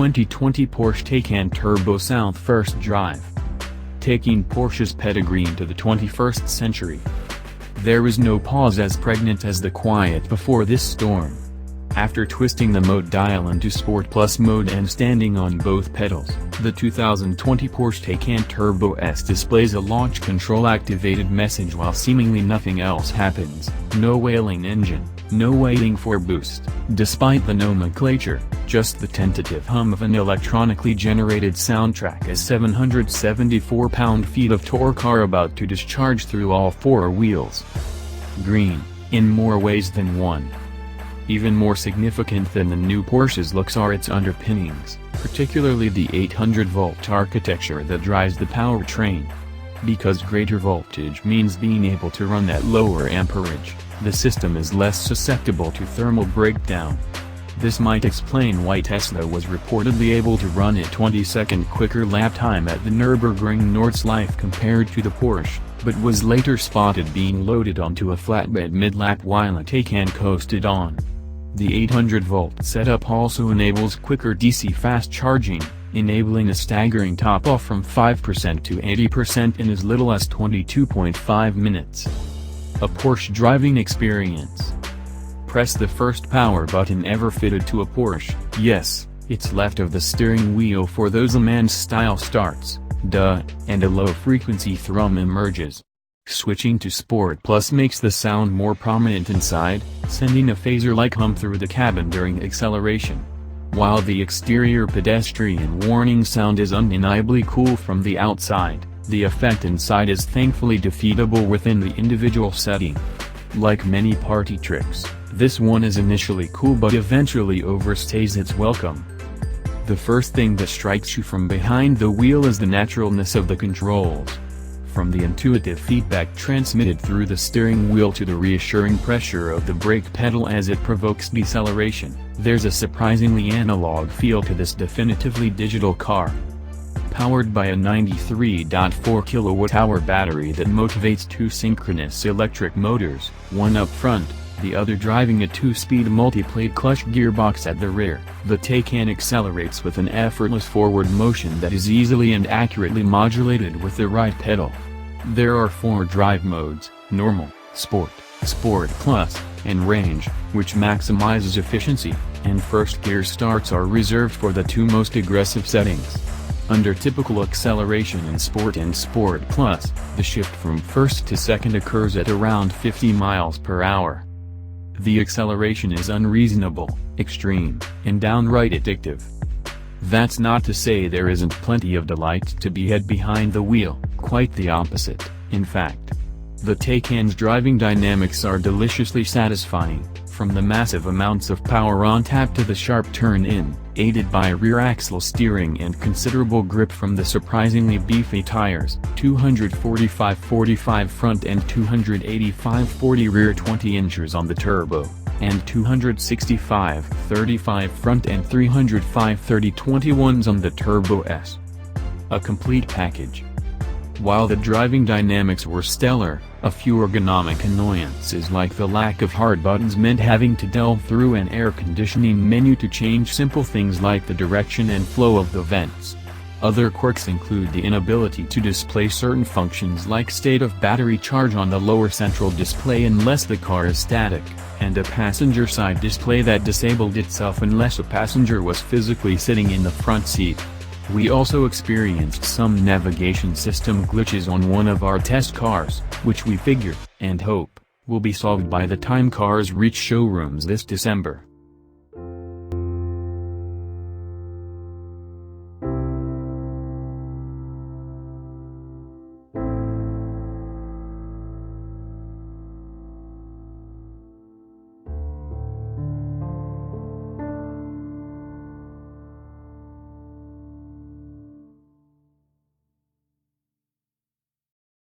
2020 Porsche Taycan Turbo South First Drive. Taking Porsche's pedigree into the 21st century. There is no pause as pregnant as the quiet before this storm. After twisting the mode dial into Sport Plus mode and standing on both pedals, the 2020 Porsche Taycan Turbo S displays a launch control activated message while seemingly nothing else happens. No wailing engine, no waiting for boost, despite the nomenclature, just the tentative hum of an electronically generated soundtrack as 774 pound-feet of torque are about to discharge through all four wheels. Green, in more ways than one. Even more significant than the new Porsche's looks are its underpinnings, particularly the 800-volt architecture that drives the powertrain. Because greater voltage means being able to run at lower amperage, the system is less susceptible to thermal breakdown. This might explain why Tesla was reportedly able to run a 20-second quicker lap time at the Nürburgring Nordschleife compared to the Porsche, but was later spotted being loaded onto a flatbed mid-lap while a Taycan coasted on. The 800-volt setup also enables quicker DC fast charging, enabling a staggering top-off from 5% to 80% in as little as 22.5 minutes. A Porsche driving experience. Press the first power button ever fitted to a Porsche. Yes, it's left of the steering wheel for those a man's style starts, and a low-frequency thrum emerges. Switching to Sport Plus makes the sound more prominent inside, sending a phaser-like hum through the cabin during acceleration. While the exterior pedestrian warning sound is undeniably cool from the outside, the effect inside is thankfully defeatable within the individual setting. Like many party tricks, this one is initially cool but eventually overstays its welcome. The first thing that strikes you from behind the wheel is the naturalness of the controls. From the intuitive feedback transmitted through the steering wheel to the reassuring pressure of the brake pedal as it provokes deceleration, there's a surprisingly analog feel to this definitively digital car. Powered by a 93.4 kWh battery that motivates two synchronous electric motors, one up front, the other driving a 2-speed multi-plate clutch gearbox at the rear, the Taycan accelerates with an effortless forward motion that is easily and accurately modulated with the right pedal. There are 4 drive modes: Normal, Sport, Sport Plus, and Range, which maximizes efficiency, and first gear starts are reserved for the 2 most aggressive settings. Under typical acceleration in Sport and Sport Plus, the shift from first to second occurs at around 50 miles per hour. The acceleration is unreasonable, extreme, and downright addictive. That's not to say there isn't plenty of delight to be had behind the wheel, quite the opposite, in fact. The Taycan's driving dynamics are deliciously satisfying, from the massive amounts of power on tap to the sharp turn-in, aided by rear axle steering and considerable grip from the surprisingly beefy tires, 245/45 front and 285/40 rear 20 inches on the turbo, and 265/35 front and 305/30 21s on the Turbo S. A complete package. While the driving dynamics were stellar, a few ergonomic annoyances like the lack of hard buttons meant having to delve through an air conditioning menu to change simple things like the direction and flow of the vents. Other quirks include the inability to display certain functions like state of battery charge on the lower central display unless the car is static, and a passenger side display that disabled itself unless a passenger was physically sitting in the front seat. We also experienced some navigation system glitches on one of our test cars, which we figure, and hope, will be solved by the time cars reach showrooms this December.